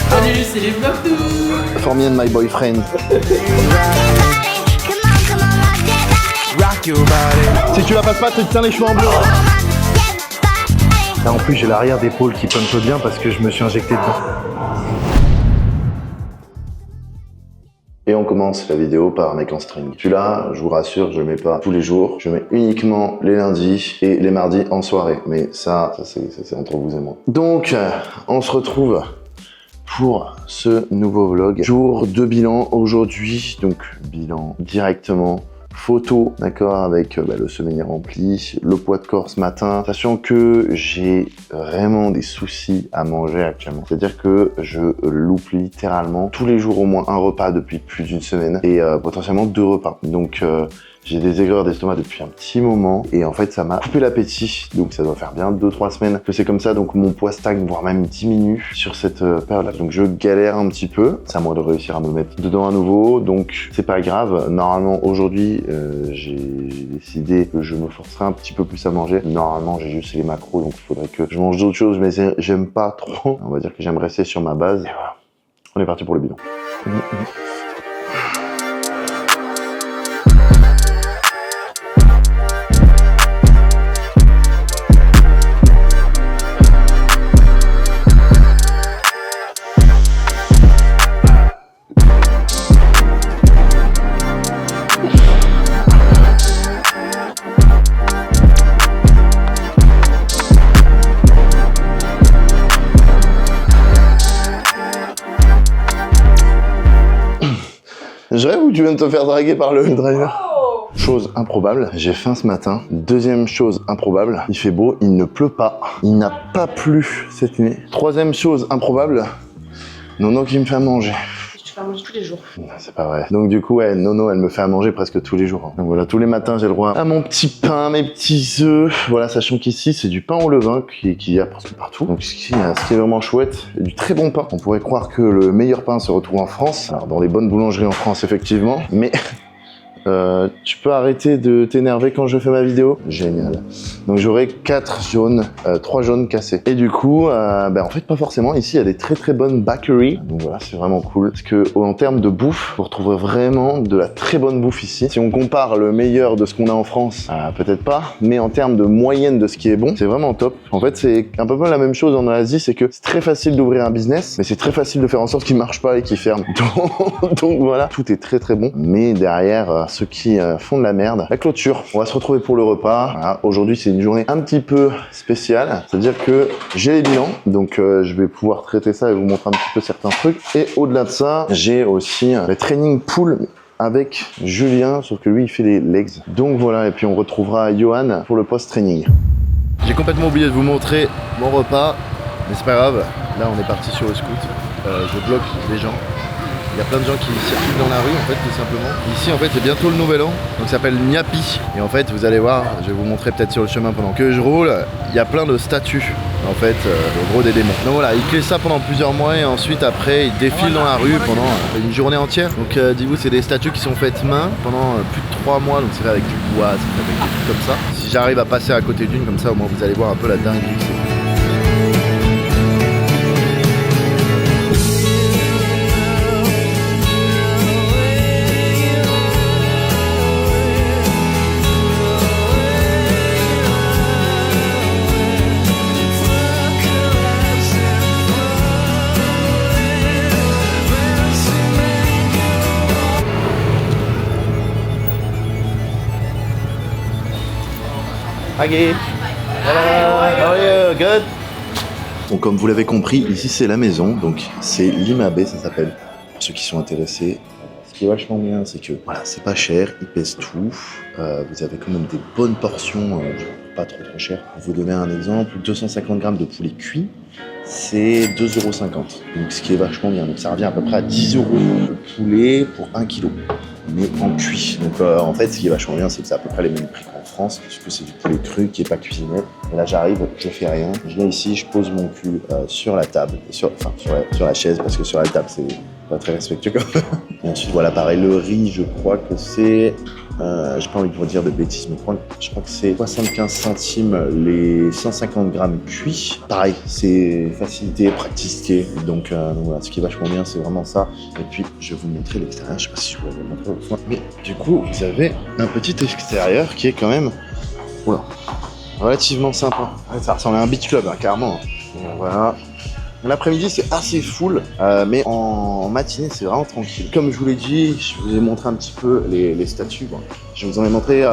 Salut, c'est les vlogs. For me and my boyfriend. Si tu la passes pas, tu te tiens les cheveux en bleu. Là en plus j'ai l'arrière d'épaule qui pumpe bien parce que je me suis injecté dedans. Et on commence la vidéo par un mec en string. Celui-là, je vous rassure, je le mets pas tous les jours. Je le mets uniquement les lundis et les mardis en soirée. Mais ça c'est entre vous et moi. Donc, on se retrouve pour ce nouveau vlog. Jour de bilan aujourd'hui. Donc, bilan directement. Photo, d'accord, avec le semainier rempli, le poids de corps ce matin, sachant que j'ai vraiment des soucis à manger actuellement. C'est-à-dire que je loupe littéralement tous les jours au moins un repas depuis plus d'une semaine et potentiellement 2 repas. Donc j'ai des aigreurs d'estomac depuis un petit moment et en fait ça m'a coupé l'appétit. Donc ça doit faire bien 2-3 semaines que c'est comme ça. Donc mon poids stagne, voire même diminue sur cette période-là. Donc je galère un petit peu. C'est à moi de réussir à me mettre dedans à nouveau. Donc c'est pas grave. Normalement aujourd'hui j'ai décidé que je me forcerai un petit peu plus à manger. Normalement j'ai juste les macros donc il faudrait que je mange d'autres choses mais j'aime pas trop. On va dire que j'aime rester sur ma base. Et voilà. On est parti pour le bilan. Je rêve ou tu viens de te faire draguer par le driver? Oh. Chose improbable, j'ai faim ce matin. Deuxième chose improbable, il fait beau, il ne pleut pas. Il n'a pas plu cette nuit. Troisième chose improbable, Nono qui me fait à manger. Tu fais à manger tous les jours. C'est pas vrai. Donc du coup, ouais, Nono, elle me fait à manger presque tous les jours. Donc voilà, tous les matins, j'ai le droit à mon petit pain, mes petits œufs. Voilà, sachant qu'ici, c'est du pain au levain qu'il y a presque partout. Donc ce qui est vraiment chouette, et du très bon pain. On pourrait croire que le meilleur pain se retrouve en France. Alors dans les bonnes boulangeries en France, effectivement. Mais tu peux arrêter de t'énerver quand je fais ma vidéo? Génial. Donc j'aurai 4 jaunes, 3 jaunes cassés. Et du coup, en fait pas forcément. Ici il y a des très bonnes bakeries. Donc voilà, c'est vraiment cool. Parce que en termes de bouffe, vous retrouverez vraiment de la très bonne bouffe ici. Si on compare le meilleur de ce qu'on a en France, peut-être pas. Mais en termes de moyenne de ce qui est bon, c'est vraiment top. En fait c'est un peu la même chose en Asie, c'est que c'est très facile d'ouvrir un business, mais c'est très facile de faire en sorte qu'il marche pas et qu'il ferme. Donc voilà, tout est très bon. Mais derrière ceux qui font de la merde, la clôture. On va se retrouver pour le repas. Voilà. Aujourd'hui c'est une journée un petit peu spéciale, c'est-à-dire que j'ai les bilans, donc je vais pouvoir traiter ça et vous montrer un petit peu certains trucs. Et au-delà de ça, j'ai aussi le training pool avec Julien, sauf que lui il fait les legs. Donc voilà, et puis on retrouvera Johan pour le post-training. J'ai complètement oublié de vous montrer mon repas, mais c'est pas grave. Là on est parti sur le scoot. Je bloque les gens. Il y a plein de gens qui circulent dans la rue en fait tout simplement. Ici en fait c'est bientôt le nouvel an, donc ça s'appelle Nyapi. Et en fait vous allez voir, je vais vous montrer peut-être sur le chemin pendant que je roule, il y a plein de statues en fait, au gros des démons. Donc voilà, ils créent ça pendant plusieurs mois et ensuite après ils défilent dans la rue pendant une journée entière. Donc dis-vous c'est des statues qui sont faites main pendant plus de 3 mois, donc c'est fait avec du bois, c'est fait avec des trucs comme ça. Si j'arrive à passer à côté d'une comme ça au moins vous allez voir un peu la dinguerie que c'est. Hi, how are you? Good? Donc comme vous l'avez compris, ici c'est la maison, donc c'est l'Imabe ça s'appelle. Pour ceux qui sont intéressés, ce qui est vachement bien c'est que voilà, c'est pas cher, ils pèsent tout, vous avez quand même des bonnes portions, pas trop cher. Pour vous donner un exemple, 250 grammes de poulet cuit, c'est 2,50 €. Donc ce qui est vachement bien, donc ça revient à peu près à 10 € le poulet pour 1 kg. Mais en cuit. Donc en fait ce qui est vachement bien c'est que c'est à peu près les mêmes prix qu'en France, puisque c'est du poulet cru qui est pas cuisiné. Et là j'arrive, je fais rien, je viens ici, je pose mon cul sur la table, sur la chaise parce que sur la table c'est pas très respectueux quand même. Et ensuite, voilà, pareil, le riz, je crois que c'est... j'ai pas envie de vous dire de bêtises, mais je crois que c'est 75 centimes les 150 grammes cuits. Pareil, c'est facilité, praticité. Donc voilà, ce qui est vachement bien, c'est vraiment ça. Et puis, je vais vous montrer l'extérieur. Je sais pas si je pourrais vous le montrer autrefois. Mais du coup, vous avez un petit extérieur qui est quand même relativement sympa. Ouais, ça ressemble à un beach club, hein, carrément. Donc, voilà. L'après-midi, c'est assez full, mais en matinée, c'est vraiment tranquille. Comme je vous l'ai dit, je vous ai montré un petit peu les statues. Bon, je vous en ai montré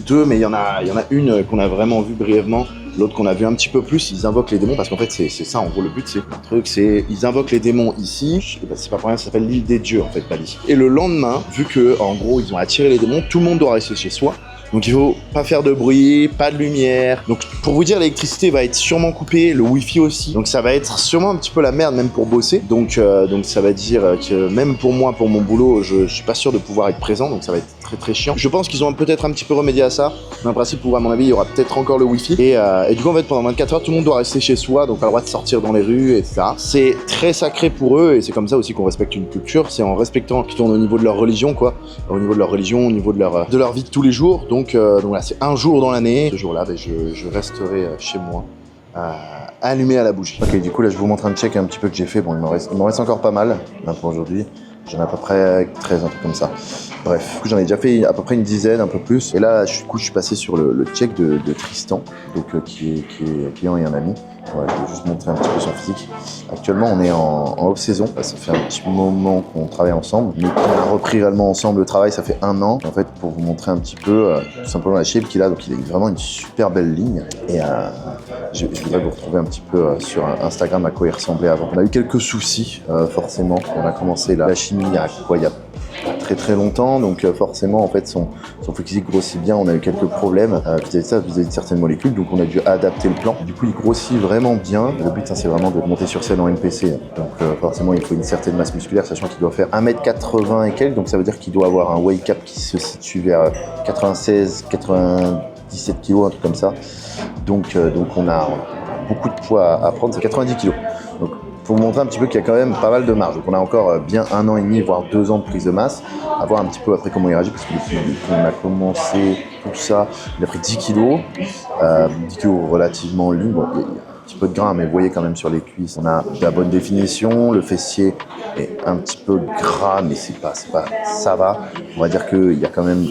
deux, mais il y en a une qu'on a vraiment vue brièvement, l'autre qu'on a vu un petit peu plus. Ils invoquent les démons parce qu'en fait, c'est ça, en gros, le but, c'est un truc, c'est ils invoquent les démons ici. Ben, c'est pas pour rien, ça s'appelle l'île des dieux, en fait, Bali. Et le lendemain, vu que, en gros, ils ont attiré les démons, tout le monde doit rester chez soi. Donc il faut pas faire de bruit, pas de lumière. Donc pour vous dire, l'électricité va être sûrement coupée, le wifi aussi. Donc ça va être sûrement un petit peu la merde même pour bosser. Donc ça va dire que même pour moi, pour mon boulot, je suis pas sûr de pouvoir être présent. Donc ça va être très très chiant. Je pense qu'ils ont peut-être un petit peu remédié à ça. Mais en principe, à mon avis, il y aura peut-être encore le wifi. Et du coup, en fait, pendant 24 heures, tout le monde doit rester chez soi. Donc pas le droit de sortir dans les rues, etc. C'est très sacré pour eux et c'est comme ça aussi qu'on respecte une culture. C'est en respectant qui tourne au niveau de leur religion, quoi. Au niveau de leur religion, au niveau de leur vie de tous les jours. Donc voilà, c'est un jour dans l'année. Ce jour-là, je resterai chez moi, allumé à la bougie. Ok, du coup là, je vous montre un check un petit peu que j'ai fait. Bon, il m'en reste encore pas mal là pour aujourd'hui. J'en ai à peu près 13, un truc comme ça. Bref, du coup, j'en ai déjà fait à peu près une dizaine, un peu plus. Et là, du coup, je suis passé sur le check de Tristan, donc qui est client et un ami. Voilà, je vais juste montrer un petit peu son physique. Actuellement, on est en off-saison. Ça fait un petit moment qu'on travaille ensemble, mais qu'on a repris réellement ensemble le travail, ça fait 1 an. En fait, pour vous montrer un petit peu, tout simplement la shape qu'il a. Donc, il a vraiment une super belle ligne. Et je voudrais vous retrouver un petit peu sur Instagram à quoi il ressemblait avant. On a eu quelques soucis, forcément. On a commencé la chimie il y a très très longtemps, donc forcément en fait son physique grossit bien. On a eu quelques problèmes vis-à-vis de certaines molécules, donc on a dû adapter le plan. Du coup il grossit vraiment bien. Le but c'est vraiment de monter sur scène en NPC, donc forcément il faut une certaine masse musculaire, sachant qu'il doit faire 1m80 et quelques, donc ça veut dire qu'il doit avoir un weight cap qui se situe vers 96, 97 kg, un truc comme ça. Donc on a beaucoup de poids à prendre, c'est 90 kg. Donc pour vous montrer un petit peu qu'il y a quand même pas mal de marge. Donc on a encore bien 1 an et demi, voire 2 ans de prise de masse, à voir un petit peu après comment il réagit, parce que depuis qu'on a commencé tout ça, il a pris 10 kilos, 10 kilos relativement lean. Bon, il y a un petit peu de gras, mais vous voyez quand même sur les cuisses, on a de la bonne définition, le fessier est un petit peu gras, mais c'est pas, ça va. On va dire qu'il y a quand même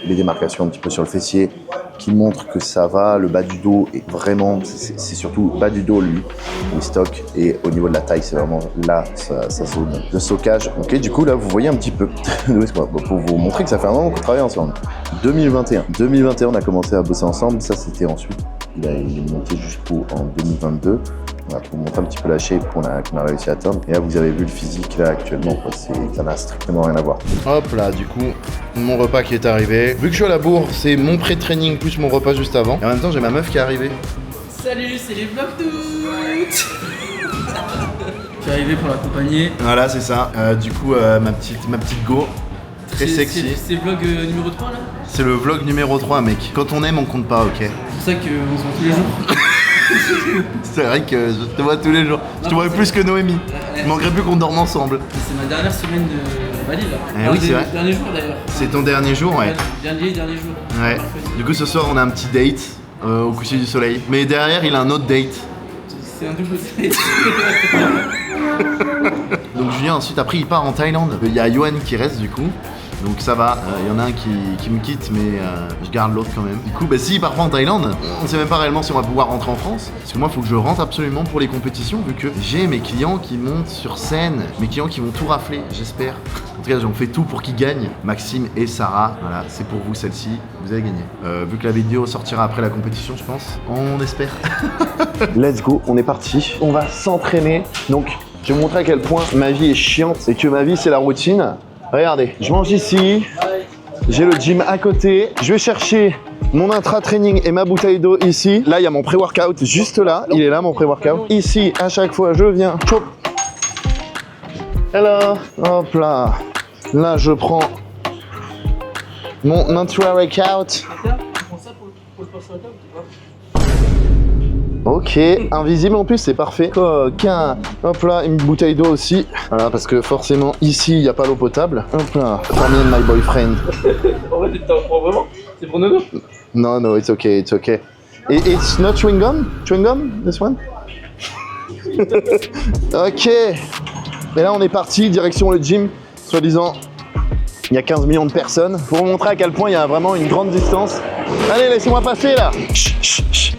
les démarcations un petit peu sur le fessier qui montrent que ça va. Le bas du dos est vraiment, c'est surtout le bas du dos lui, il stocke, et au niveau de la taille, c'est vraiment là sa zone de stockage. Ok, du coup là vous voyez un petit peu, pour vous montrer que ça fait un moment qu'on travaille ensemble. 2021, on a commencé à bosser ensemble, ça c'était ensuite, il est monté jusqu'en 2022. Voilà, pour vous montrer un petit peu la shape qu'on a réussi à atteindre. Et là, vous avez vu le physique là actuellement, ça n'a strictement rien à voir. Hop là, du coup, mon repas qui est arrivé. Vu que je suis à la bourre, c'est mon pré-training plus mon repas juste avant. Et en même temps, j'ai ma meuf qui est arrivée. Salut, c'est les vlogs toutes. Je suis arrivé pour l'accompagner. Voilà, c'est ça. Du coup, ma petite go. Très sexy. C'est le vlog numéro 3 là? C'est le vlog numéro 3, mec. Quand on aime, on compte pas, ok? C'est pour ça qu'on se voit tous les jours. C'est vrai que je te vois tous les jours. Je te vois plus que Noémie. Il manquerait plus qu'on dorme ensemble. C'est ma dernière semaine de Bali là. Oui, c'est vrai. Dernier jour d'ailleurs. C'est ton dernier jour, ouais. Dernier jour. Ouais. Du coup, ce soir, on a un petit date au coucher du soleil. Mais derrière, il a un autre date. C'est un double date. Donc Julien, ensuite, après, il part en Thaïlande. Il y a Yohan qui reste du coup. Donc ça va, il y en a un qui me quitte, mais je garde l'autre quand même. Du coup, s'il part pas en Thaïlande, on sait même pas réellement si on va pouvoir rentrer en France. Parce que moi, il faut que je rentre absolument pour les compétitions, vu que j'ai mes clients qui montent sur scène, mes clients qui vont tout rafler, j'espère. En tout cas, j'en fais tout pour qu'ils gagnent. Maxime et Sarah, voilà, c'est pour vous celle-ci, vous avez gagné. Vu que la vidéo sortira après la compétition, je pense, on espère. Let's go, on est parti. On va s'entraîner. Donc, je vais vous montrer à quel point ma vie est chiante et que ma vie, c'est la routine. Regardez, je mange ici, j'ai le gym à côté, je vais chercher mon intra-training et ma bouteille d'eau ici. Là, il y a mon pré-workout juste là, il est là mon pré-workout. Ici, à chaque fois, je viens, chop. Hello, hop là. Là, je prends mon intra-workout. Ok, invisible en plus, c'est parfait. Coquin. Hop là, une bouteille d'eau aussi. Voilà, parce que forcément, ici, il n'y a pas l'eau potable. Hop là, for me and my boyfriend. En fait, t'en prends vraiment? C'est pour Nono? No, no, it's okay, it's okay. It's not chewing gum? Chewing gum, this one? Ok. Et là, on est parti, direction le gym. Soi-disant, il y a 15 millions de personnes. Pour vous montrer à quel point il y a vraiment une grande distance. Allez, laissez-moi passer là. Chut, chut, chut.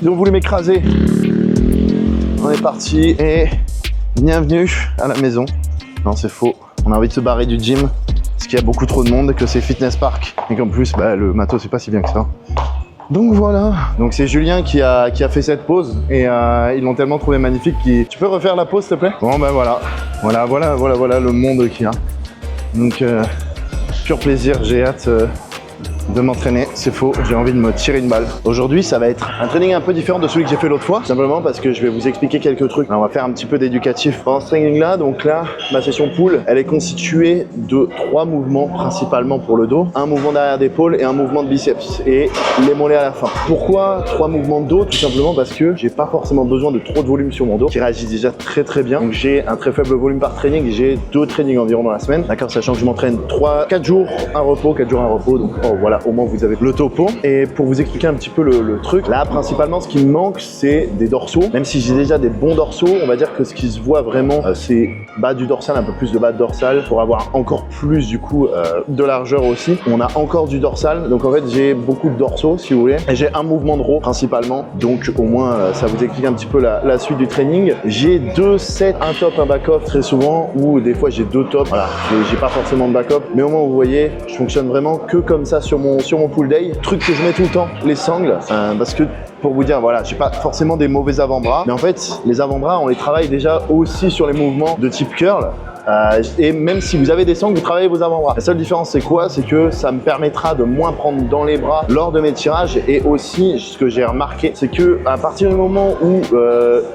Ils ont voulu m'écraser. On est parti et bienvenue à la maison. Non, c'est faux. On a envie de se barrer du gym parce qu'il y a beaucoup trop de monde, que c'est fitness park et qu'en plus, le matos c'est pas si bien que ça. Donc voilà. Donc c'est Julien qui a fait cette pause et ils l'ont tellement trouvé magnifique. Tu peux refaire la pause s'il te plaît? Bon ben voilà. Voilà le monde qu'il y a. Donc pur plaisir. J'ai hâte de m'entraîner, c'est faux, j'ai envie de me tirer une balle. Aujourd'hui, ça va être un training un peu différent de celui que j'ai fait l'autre fois, simplement parce que je vais vous expliquer quelques trucs. Alors, on va faire un petit peu d'éducatif pendant ce training-là. Donc là, ma session pull, elle est constituée de 3 mouvements principalement pour le dos, un mouvement derrière d'épaule et un mouvement de biceps et les mollets à la fin. Pourquoi 3 mouvements de dos? Tout simplement parce que j'ai pas forcément besoin de trop de volume sur mon dos, qui réagit déjà très bien. Donc j'ai un très faible volume par training, j'ai 2 trainings environ dans la semaine, d'accord, sachant que je m'entraîne 4 jours, un repos, 4 jours, un repos. Donc voilà, au moins vous avez le topo. Et pour vous expliquer un petit peu le truc, là principalement ce qui me manque c'est des dorsaux. Même si j'ai déjà des bons dorsaux, on va dire que ce qui se voit vraiment c'est bas du dorsal, un peu plus de bas de dorsal pour avoir encore plus du coup de largeur aussi. On a encore du dorsal, donc en fait j'ai beaucoup de dorsaux si vous voulez. Et j'ai un mouvement de row principalement, donc au moins ça vous explique un petit peu la suite du training. J'ai 2 sets, un top, un back-off très souvent, ou des fois j'ai 2 tops. Voilà, j'ai pas forcément de back-off, mais au moins vous voyez, je fonctionne vraiment que comme ça sur mon pull day. Truc que je mets tout le temps, les sangles, parce que pour vous dire, voilà, j'ai pas forcément des mauvais avant-bras, mais en fait, les avant-bras, on les travaille déjà aussi sur les mouvements de type curl. Et même si vous avez des sangles, vous travaillez vos avant-bras. La seule différence c'est quoi? C'est que ça me permettra de moins prendre dans les bras lors de mes tirages. Et aussi, ce que j'ai remarqué, c'est que à partir du moment où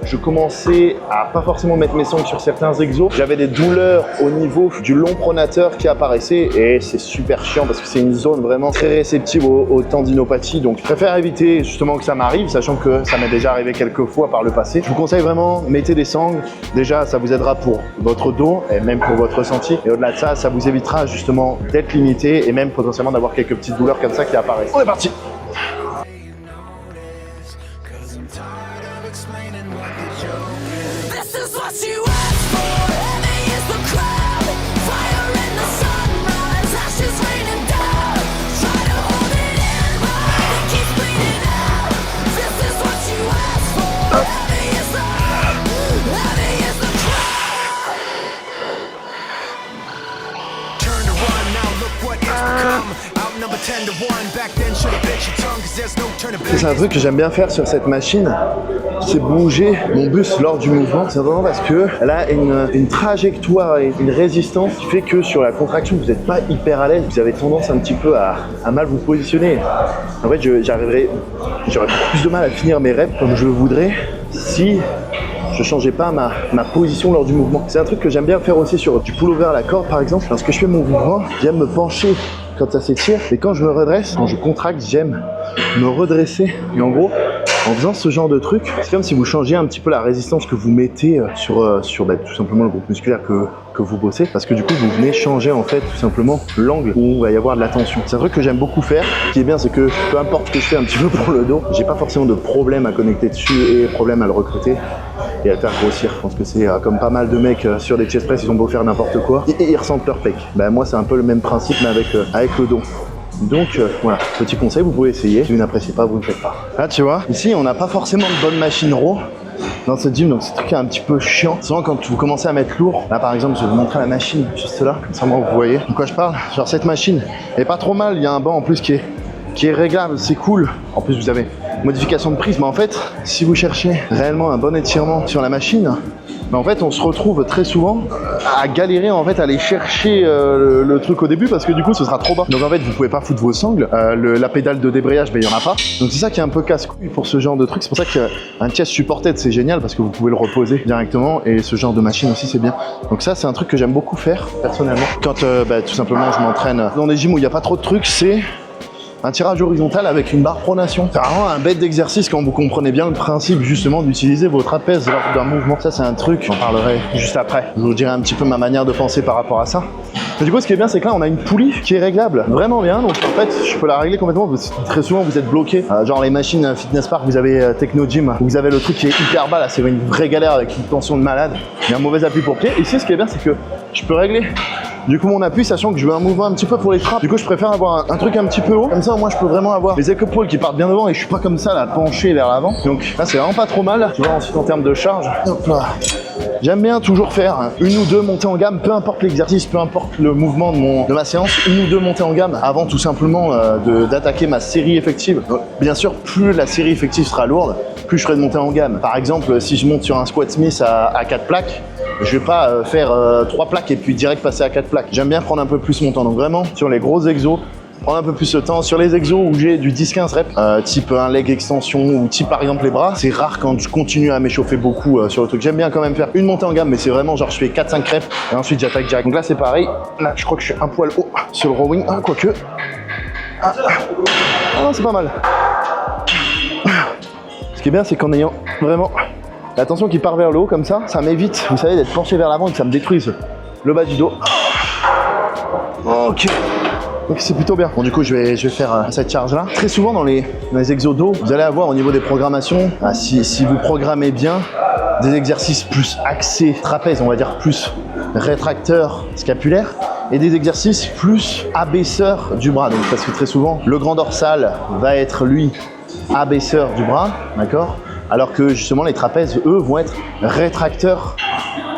je commençais à pas forcément mettre mes sangles sur certains exos, j'avais des douleurs au niveau du long pronateur qui apparaissaient. Et c'est super chiant parce que c'est une zone vraiment très réceptive aux tendinopathies. Donc je préfère éviter justement que ça m'arrive, sachant que ça m'est déjà arrivé quelques fois par le passé. Je vous conseille vraiment, mettez des sangles. Déjà, ça vous aidera pour votre dos et même pour votre ressenti. Et au-delà de ça, ça vous évitera justement d'être limité et même potentiellement d'avoir quelques petites douleurs comme ça qui apparaissent. On est parti! C'est un truc que j'aime bien faire sur cette machine, c'est bouger mon buste lors du mouvement, simplement parce que elle a une trajectoire et une résistance qui fait que sur la contraction vous n'êtes pas hyper à l'aise, vous avez tendance un petit peu à mal vous positionner. En fait j'aurais plus de mal à finir mes reps comme je le voudrais si je changeais pas ma position lors du mouvement. C'est un truc que j'aime bien faire aussi sur du pull-over à la corde par exemple. Lorsque je fais mon mouvement, j'aime me pencher quand ça s'étire, et quand je me redresse, quand je contracte, j'aime me redresser. Et en gros, en faisant ce genre de truc, c'est comme si vous changiez un petit peu la résistance que vous mettez sur tout simplement le groupe musculaire que vous bossez, parce que du coup vous venez changer en fait tout simplement l'angle où il va y avoir de la tension. C'est un truc que j'aime beaucoup faire. Ce qui est bien, c'est que peu importe ce que je fais un petit peu pour le dos, j'ai pas forcément de problème à connecter dessus et problème à le recruter et à le faire grossir. Je pense que c'est comme pas mal de mecs sur des chest press, ils ont beau faire n'importe quoi et ils ressentent leur pec. Ben moi c'est un peu le même principe mais avec le dos. Donc voilà, petit conseil, vous pouvez essayer. Si vous n'appréciez pas, vous ne faites pas. Là tu vois, ici on n'a pas forcément de bonne machine row dans ce gym, donc c'est un truc un petit peu chiant. Souvent quand vous commencez à mettre lourd, là par exemple je vais vous montrer la machine juste là, comme ça moi vous voyez de quoi je parle. Genre cette machine elle est pas trop mal, il y a un banc en plus qui est réglable, c'est cool. En plus vous avez modification de prise, mais en fait si vous cherchez réellement un bon étirement sur la machine, mais en fait on se retrouve très souvent à galérer en fait à aller chercher le truc au début parce que du coup ce sera trop bas. Donc en fait vous pouvez pas foutre vos sangles, la pédale de débrayage ben il y en a pas. Donc c'est ça qui est un peu casse-couille pour ce genre de truc. C'est pour ça qu'un chest supported c'est génial parce que vous pouvez le reposer directement et ce genre de machine aussi c'est bien. Donc ça c'est un truc que j'aime beaucoup faire personnellement. Quand tout simplement je m'entraîne dans des gyms où il n'y a pas trop de trucs, c'est un tirage horizontal avec une barre pronation. C'est vraiment un bête d'exercice quand vous comprenez bien le principe justement d'utiliser vos trapèzes lors d'un mouvement. Ça c'est un truc, j'en parlerai juste après. Je vous dirai un petit peu ma manière de penser par rapport à ça. Mais du coup, ce qui est bien, c'est que là, on a une poulie qui est réglable vraiment bien. Donc, en fait, je peux la régler complètement. Très souvent, vous êtes bloqué. Genre, les machines Fitness Park, vous avez Techno Gym, vous avez le truc qui est hyper bas. Là, c'est une vraie galère avec une tension de malade. Il y a un mauvais appui pour pied. Ici, ce qui est bien, c'est que je peux régler du coup mon appui, sachant que je veux un mouvement un petit peu pour les trappes. Du coup, je préfère avoir un truc un petit peu haut. Comme ça, moi, je peux vraiment avoir les épaules qui partent bien devant et je suis pas comme ça, là, penché vers l'avant. Donc, là, c'est vraiment pas trop mal. Tu vois, ensuite, en termes de charge, hop là. J'aime bien toujours faire une ou deux montées en gamme, peu importe l'exercice, peu importe le mouvement de ma séance, une ou deux montées en gamme avant tout simplement d'attaquer ma série effective. Donc, bien sûr, plus la série effective sera lourde, plus je ferai de montées en gamme. Par exemple, si je monte sur un squat Smith à 4 plaques, je vais pas faire 3 plaques et puis direct passer à 4 plaques. J'aime bien prendre un peu plus mon temps. Donc vraiment, sur les gros exos, prendre un peu plus de temps. Sur les exos où j'ai du 10-15 reps, type un leg extension ou type par exemple les bras, c'est rare quand je continue à m'échauffer beaucoup sur le truc. J'aime bien quand même faire une montée en gamme, mais c'est vraiment genre je fais 4-5 reps et ensuite j'attaque direct. Donc là c'est pareil. Là je crois que je suis un poil haut sur le rowing, quoique. Ah non, c'est pas mal. Ce qui est bien, c'est qu'en ayant vraiment la tension qui part vers le haut comme ça m'évite, vous savez, d'être penché vers l'avant et que ça me détruise le bas du dos. Ok. Donc c'est plutôt bien. Bon, du coup, je vais faire cette charge-là. Très souvent, dans les exos dos, vous allez avoir au niveau des programmations, si vous programmez bien, des exercices plus axés trapèze, on va dire plus rétracteur scapulaire, et des exercices plus abaisseurs du bras. Donc, parce que très souvent, le grand dorsal va être, lui, abaisseur du bras, d'accord ? Alors que justement, les trapèzes, eux, vont être rétracteurs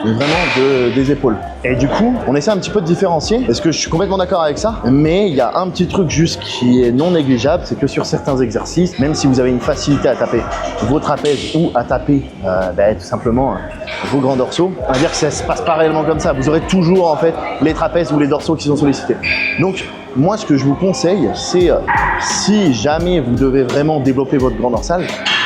vraiment des épaules. Et du coup, on essaie un petit peu de différencier, parce que je suis complètement d'accord avec ça, mais il y a un petit truc juste qui est non négligeable, c'est que sur certains exercices, même si vous avez une facilité à taper vos trapèzes ou à taper tout simplement vos grands dorsaux, on va dire que ça se passe pas réellement comme ça. Vous aurez toujours en fait les trapèzes ou les dorsaux qui sont sollicités. Donc, moi, ce que je vous conseille, c'est si jamais vous devez vraiment développer votre grand dorsal,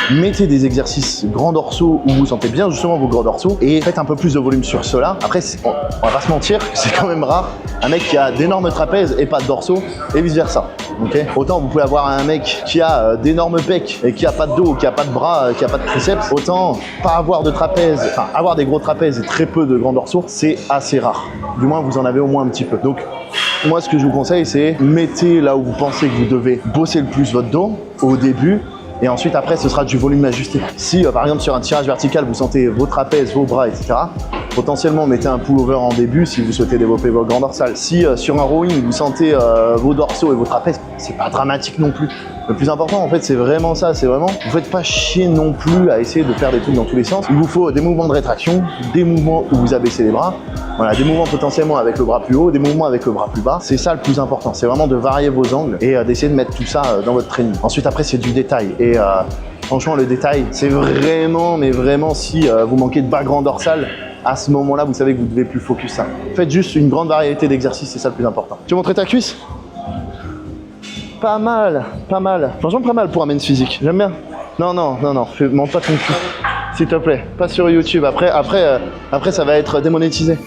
mettez des exercices grands dorsaux où vous sentez bien justement vos grands dorsaux et faites un peu plus de volume sur cela. Après, on va pas se mentir, c'est quand même rare un mec qui a d'énormes trapèzes et pas de dorsaux et vice versa. Okay. Autant vous pouvez avoir un mec qui a d'énormes pecs et qui a pas de dos, qui a pas de bras, qui a pas de triceps, autant pas avoir de trapèze, enfin avoir des gros trapèzes et très peu de grands dorsaux, c'est assez rare. Du moins, vous en avez au moins un petit peu. Donc, moi, ce que je vous conseille, c'est mettez là où vous pensez que vous devez bosser le plus votre dos au début. Et ensuite, après, ce sera du volume ajusté. Si, par exemple, sur un tirage vertical, vous sentez vos trapèzes, vos bras, etc., potentiellement, mettez un pullover en début si vous souhaitez développer votre grand dorsal. Si, sur un rowing, vous sentez vos dorsaux et vos trapèzes, c'est pas dramatique non plus. Le plus important, en fait, c'est vraiment ça. C'est vraiment, vous faites pas chier non plus à essayer de faire des trucs dans tous les sens. Il vous faut des mouvements de rétraction, des mouvements où vous abaissez les bras. Voilà, des mouvements potentiellement avec le bras plus haut, des mouvements avec le bras plus bas. C'est ça le plus important. C'est vraiment de varier vos angles et d'essayer de mettre tout ça dans votre training. Ensuite, après, c'est du détail. Et franchement, le détail, c'est vraiment, mais vraiment, si vous manquez de bas grand dorsal, à ce moment-là, vous savez que vous devez plus focus ça. Faites juste une grande variété d'exercices, c'est ça le plus important. Tu veux montrer ta cuisse? Pas mal, pas mal. Franchement, pas mal pour un men's physique. J'aime bien. Non, montre pas ton cul. S'il te plaît, pas sur YouTube. Après, ça va être démonétisé.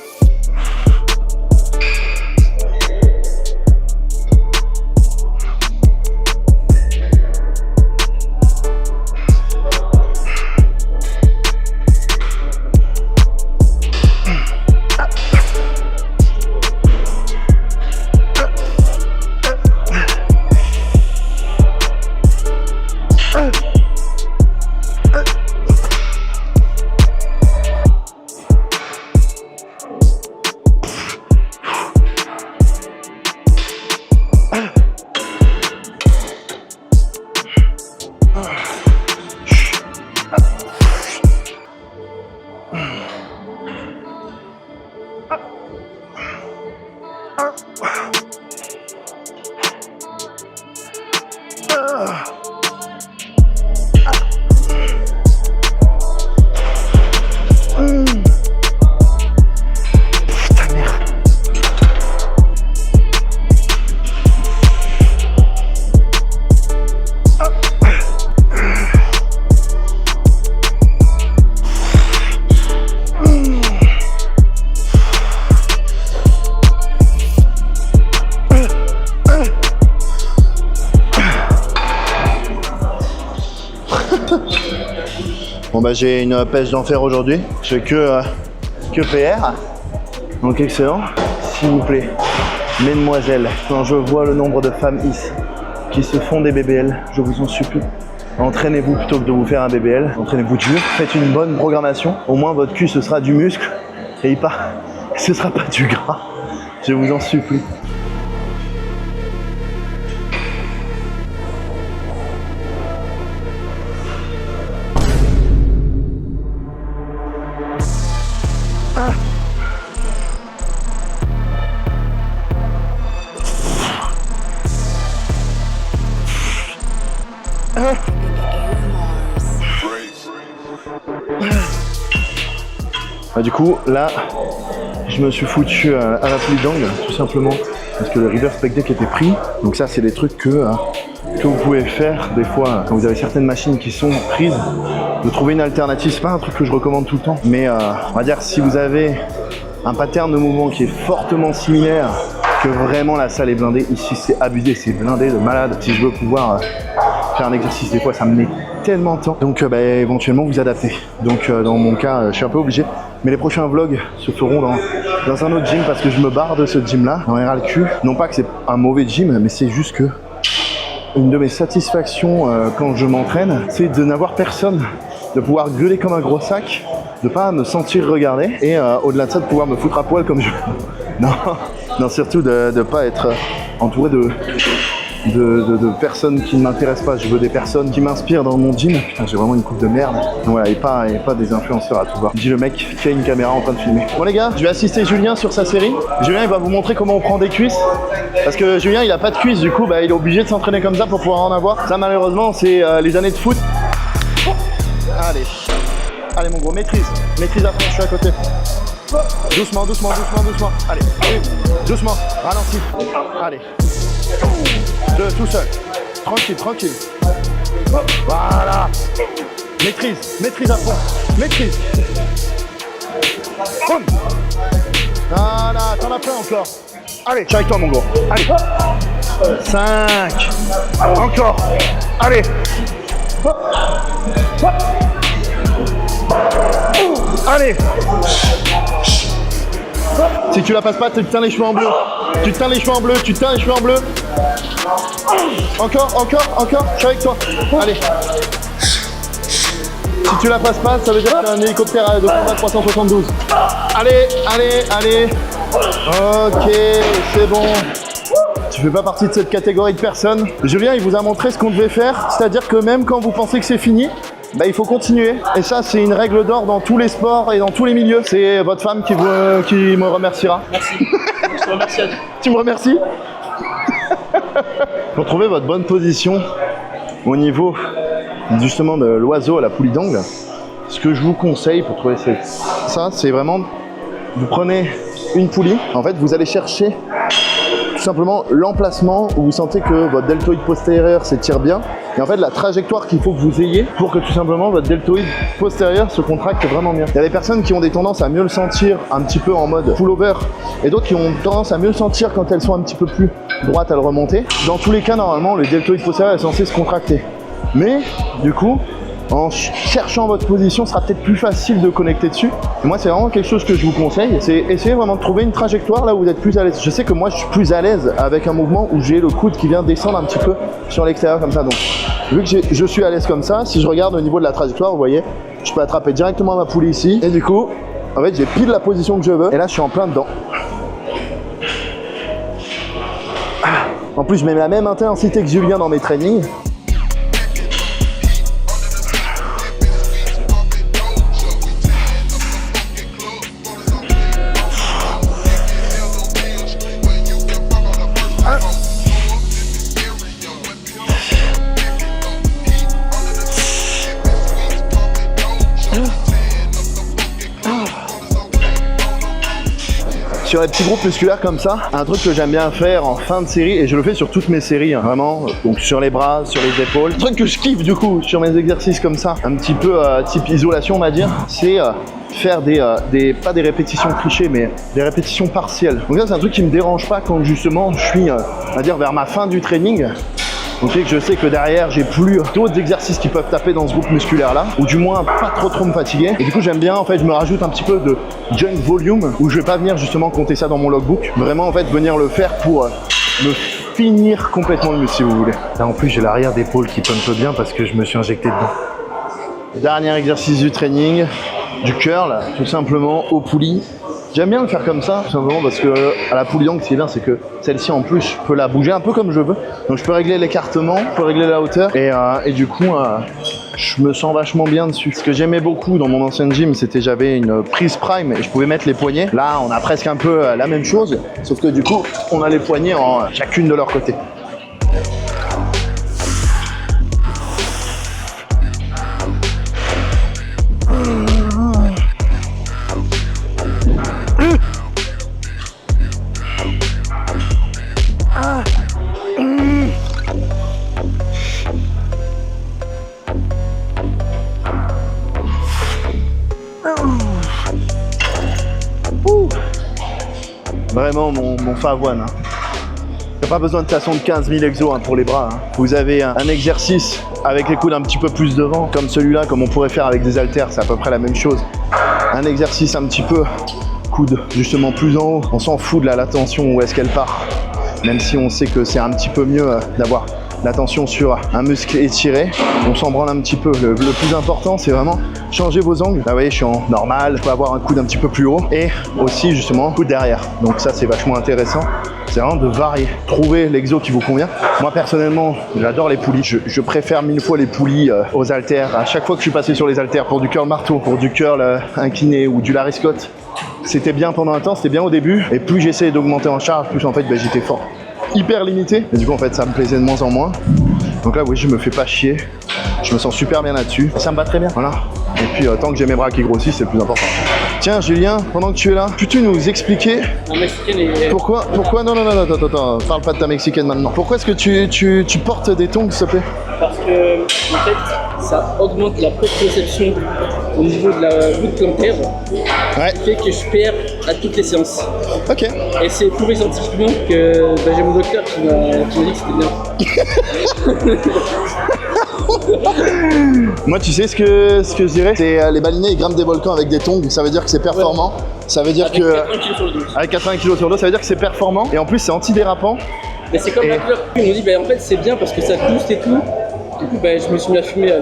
Bon bah j'ai une pêche d'enfer aujourd'hui. Je fais que PR. Donc excellent. S'il vous plaît, mesdemoiselles, quand je vois le nombre de femmes ici qui se font des BBL, je vous en supplie, entraînez-vous plutôt que de vous faire un BBL. Entraînez-vous dur, faites une bonne programmation. Au moins votre cul ce sera du muscle et ce sera pas du gras. Je vous en supplie. Du coup, là, je me suis foutu à la poulie d'angle, tout simplement, parce que le reverse pec deck était pris. Donc ça, c'est des trucs que vous pouvez faire des fois quand vous avez certaines machines qui sont prises. De trouver une alternative, c'est pas un truc que je recommande tout le temps, mais on va dire si vous avez un pattern de mouvement qui est fortement similaire, que vraiment la salle est blindée, ici c'est abusé, c'est blindé de malade. Si je veux pouvoir faire un exercice, des fois ça me met tellement de temps. Donc éventuellement vous adaptez. Donc dans mon cas, je suis un peu obligé. Mais les prochains vlogs se feront dans un autre gym parce que je me barre de ce gym là, dans RLQ. Non pas que c'est un mauvais gym, mais c'est juste que une de mes satisfactions quand je m'entraîne, c'est de n'avoir personne, de pouvoir gueuler comme un gros sac, de pas me sentir regardé et au-delà de ça de pouvoir me foutre à poil comme je veux. Non, surtout de ne pas être entouré de personnes qui ne m'intéressent pas. Je veux des personnes qui m'inspirent dans mon gym. Putain, j'ai vraiment une coupe de merde. Donc voilà, et pas des influenceurs à tout va. Dis le mec qui a une caméra en train de filmer. Bon les gars, je vais assister Julien sur sa série. Julien il va vous montrer comment on prend des cuisses. Parce que Julien il a pas de cuisses, du coup il est obligé de s'entraîner comme ça pour pouvoir en avoir. Ça malheureusement c'est les années de foot. Allez mon gros, maîtrise à fond, je suis à côté. Doucement. Allez, doucement, ralentis. Allez. Tout seul. Tranquille. Voilà. Maîtrise à fond. Maîtrise. Boum. Voilà, t'en as plein encore. Allez, je suis avec toi mon gros. Allez. 5. Encore. Allez. Allez. Si tu la passes pas, tu te teins les cheveux en bleu. Encore, je suis avec toi. Allez. Si tu la passes pas, ça veut dire que c'est un hélicoptère de combat 372. Allez. Ok, c'est bon. Tu fais pas partie de cette catégorie de personnes. Julien, il vous a montré ce qu'on devait faire. C'est-à-dire que même quand vous pensez que c'est fini, il faut continuer. Et ça, c'est une règle d'or dans tous les sports et dans tous les milieux. C'est votre femme qui me remerciera. Merci. Je te remercie à toi. Tu me remercies. Pour trouver votre bonne position au niveau justement de l'oiseau à la poulie d'angle, ce que je vous conseille pour trouver ça, c'est vraiment, vous prenez une poulie, en fait vous allez chercher tout simplement l'emplacement où vous sentez que votre deltoïde postérieur s'étire bien. Et en fait, la trajectoire qu'il faut que vous ayez pour que tout simplement votre deltoïde postérieur se contracte vraiment bien. Il y a des personnes qui ont des tendances à mieux le sentir un petit peu en mode pull-over et d'autres qui ont tendance à mieux le sentir quand elles sont un petit peu plus droites à le remonter. Dans tous les cas, normalement, le deltoïde postérieur est censé se contracter. Mais du coup, en cherchant votre position, ce sera peut-être plus facile de connecter dessus. Et moi, c'est vraiment quelque chose que je vous conseille, c'est essayer vraiment de trouver une trajectoire là où vous êtes plus à l'aise. Je sais que moi, je suis plus à l'aise avec un mouvement où j'ai le coude qui vient descendre un petit peu sur l'extérieur comme ça. Donc, vu que je suis à l'aise comme ça, si je regarde au niveau de la trajectoire, vous voyez, je peux attraper directement ma poulie ici. Et du coup, en fait, j'ai pile la position que je veux. Et là, je suis en plein dedans. En plus, je mets la même intensité que Julien dans mes trainings. Sur les petits groupes musculaires comme ça, un truc que j'aime bien faire en fin de série, et je le fais sur toutes mes séries, hein, vraiment, donc sur les bras, sur les épaules. Un truc que je kiffe du coup sur mes exercices comme ça, un petit peu type isolation on va dire, c'est faire pas des répétitions clichés, mais des répétitions partielles. Donc ça c'est un truc qui me dérange pas quand justement je suis, on va dire, vers ma fin du training. Donc je sais que derrière j'ai plus d'autres exercices qui peuvent taper dans ce groupe musculaire là, ou du moins pas trop me fatiguer. Et du coup j'aime bien en fait, je me rajoute un petit peu de junk volume où je vais pas venir justement compter ça dans mon logbook, vraiment en fait venir le faire pour me finir complètement le muscle si vous voulez. Là en plus j'ai l'arrière d'épaule qui pumpe bien parce que je me suis injecté dedans. Dernier exercice du training, du curl, tout simplement au poulie. J'aime bien le faire comme ça, tout simplement parce que à la poulie d'angle, ce qui est bien, c'est que celle-ci en plus, je peux la bouger un peu comme je veux. Donc je peux régler l'écartement, je peux régler la hauteur et du coup, je me sens vachement bien dessus. Ce que j'aimais beaucoup dans mon ancien gym, c'était j'avais une prise prime et je pouvais mettre les poignets. Là, on a presque un peu la même chose, sauf que du coup, on a les poignets en chacune de leur côté. Vraiment mon favoine. Il n'y a pas besoin de façon de 15 000 exos pour les bras. Vous avez un exercice avec les coudes un petit peu plus devant, comme celui-là, comme on pourrait faire avec des haltères, c'est à peu près la même chose. Un exercice un petit peu coude justement plus en haut. On s'en fout de la tension, où est-ce qu'elle part. Même si on sait que c'est un petit peu mieux d'avoir la tension sur un muscle étiré, on s'en branle un petit peu. Le plus important, c'est vraiment changer vos angles. Là, vous voyez, je suis en normal, je peux avoir un coude un petit peu plus haut et aussi justement coude derrière. Donc ça, c'est vachement intéressant. C'est vraiment de varier, trouver l'exo qui vous convient. Moi personnellement, j'adore les poulies. Je préfère 1000 fois les poulies aux haltères. À chaque fois que je suis passé sur les haltères pour du curl marteau, pour du curl incliné ou du Larry Scott, c'était bien pendant un temps, c'était bien au début. Et plus j'essayais d'augmenter en charge, plus en fait j'étais fort. Hyper limité, et du coup en fait ça me plaisait de moins en moins. Donc là oui, je me fais pas chier, je me sens super bien là-dessus, ça me va très bien, voilà. Et puis tant que j'ai mes bras qui grossissent, c'est le plus important. Tiens Julien, pendant que tu es là, peux-tu nous expliquer pourquoi non, attends, parle pas de ta mexicaine maintenant. Pourquoi est-ce que tu portes des tongs s'il te plaît? Parce que en fait ça augmente la proprioception au niveau de la voûte plantaire, ouais. Ce qui fait que je perds à toutes les séances. Ok. Et c'est prouvé scientifiquement que j'ai mon docteur qui m'a dit que c'était bien. Moi tu sais ce que je dirais, c'est les balinés ils grimpent des volcans avec des tongs, ça veut dire que c'est performant. Ouais. Ça veut dire avec que 80 kg sur le dos. Avec 80 kg sur le dos, ça veut dire que c'est performant et en plus c'est antidérapant. Mais c'est comme la couleur. Ils m'ont dit en fait c'est bien parce que ça booste et tout. Du coup je me suis mis à fumer.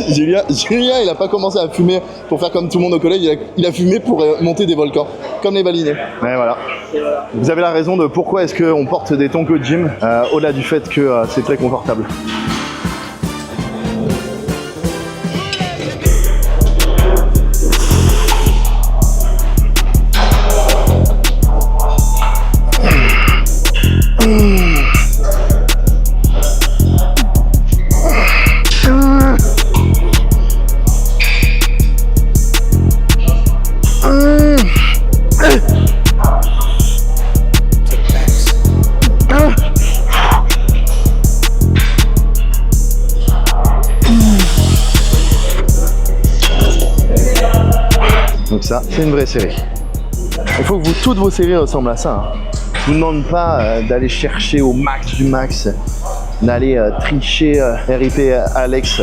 Julien il a pas commencé à fumer pour faire comme tout le monde au collège, il a fumé pour monter des volcans, comme les balinés. Ouais, voilà. Vous avez la raison de pourquoi est-ce qu'on porte des tongs au gym, au-delà du fait que c'est très confortable. Donc ça, c'est une vraie série. Il faut que toutes vos séries ressemblent à ça. Je vous demande pas d'aller chercher au max du max, d'aller tricher RIP Alex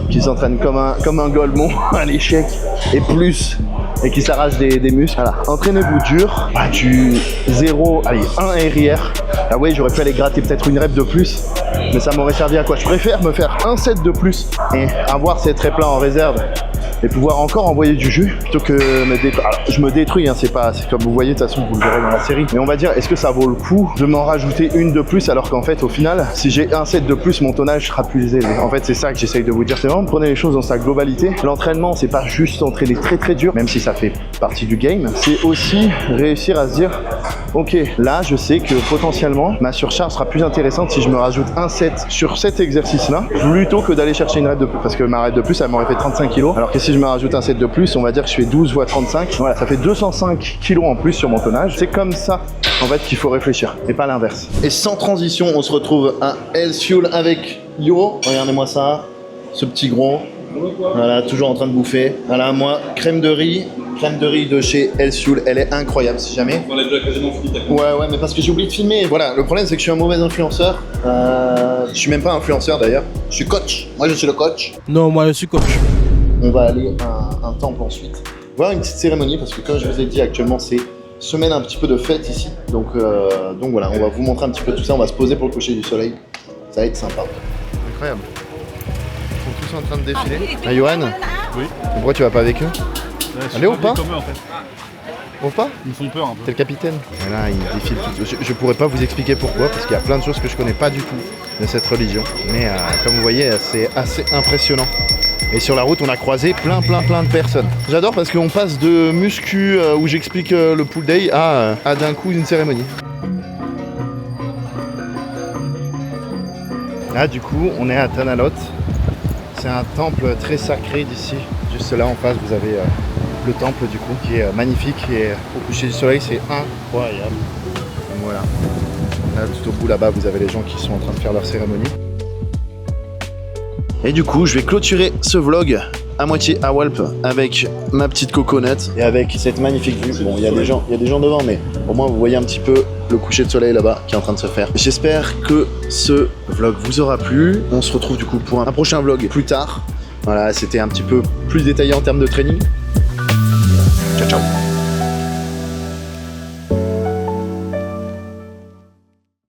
qui s'entraîne comme un golemon à l'échec et plus et qui s'arrache des muscles. Voilà, entraînez-vous dur, du 0, allez 1 arrière. Ah ouais, j'aurais pu aller gratter peut-être une rep de plus, mais ça m'aurait servi à quoi? Je préfère me faire un set de plus et avoir cette rep là en réserve et pouvoir encore envoyer du jus plutôt que me détruire. Alors, je me détruis, c'est comme vous voyez, de toute façon vous le verrez dans la série, mais on va dire, est-ce que ça vaut le coup de m'en rajouter une de plus alors qu'en fait au final, si j'ai un set de plus, mon tonnage sera plus élevé. En fait c'est ça que j'essaye de vous dire, c'est vraiment de prendre les choses dans sa globalité. L'entraînement c'est pas juste entraîner très dur, même si ça fait partie du game, c'est aussi réussir à se dire, ok, là je sais que potentiellement ma surcharge sera plus intéressante si je me rajoute un set sur cet exercice là, plutôt que d'aller chercher une rep de plus, parce que ma rep de plus elle m'aurait fait 35 kg, alors que si je me rajoute un set de plus, on va dire que je fais 12 fois 35, voilà, ça fait 205 kg en plus sur mon tonnage. C'est comme ça en fait qu'il faut réfléchir, et pas l'inverse. Et sans transition, on se retrouve à Health Fuel avec Yo. Regardez-moi ça, ce petit gros, Voilà, toujours en train de bouffer. Voilà, moi, crème de riz de chez El Sioul, elle est incroyable si jamais. On enlève la quasiment fini ta compte. Ouais, mais parce que j'ai oublié de filmer. Voilà, le problème c'est que je suis un mauvais influenceur. Je suis même pas influenceur d'ailleurs. Je suis coach. Moi je suis le coach. Non, moi je suis coach. On va aller à un temple ensuite. Voir une petite cérémonie parce que comme je vous ai dit actuellement c'est semaine un petit peu de fête ici. Donc voilà, on va vous montrer un petit peu tout ça. On va se poser pour le coucher du soleil. Ça va être sympa. Incroyable. Ils sont tous en train de défiler. Ah, Johan, Oui. pourquoi tu vas pas avec eux? Allez, au pas comme eux, en fait. Au pas? Ils me font peur un peu. T'es le capitaine. Voilà, il défile tout. Je pourrais pas vous expliquer pourquoi, parce qu'il y a plein de choses que je connais pas du tout de cette religion. Mais comme vous voyez, c'est assez impressionnant. Et sur la route, on a croisé plein de personnes. J'adore parce qu'on passe de muscu où j'explique le pool day à d'un coup une cérémonie. Là, du coup, on est à Tanalot. C'est un temple très sacré d'ici. Juste là en face, vous avez le temple du coup qui est magnifique et au coucher du soleil, c'est incroyable. Donc voilà. Là, tout au bout là-bas, vous avez les gens qui sont en train de faire leur cérémonie. Et du coup, je vais clôturer ce vlog à moitié à Walp avec ma petite coconut et avec cette magnifique vue. Bon, il y a des gens devant, mais au moins vous voyez un petit peu le coucher de soleil là-bas qui est en train de se faire. J'espère que ce vlog vous aura plu. On se retrouve du coup pour un prochain vlog plus tard. Voilà, c'était un petit peu plus détaillé en termes de training. Ciao, ciao.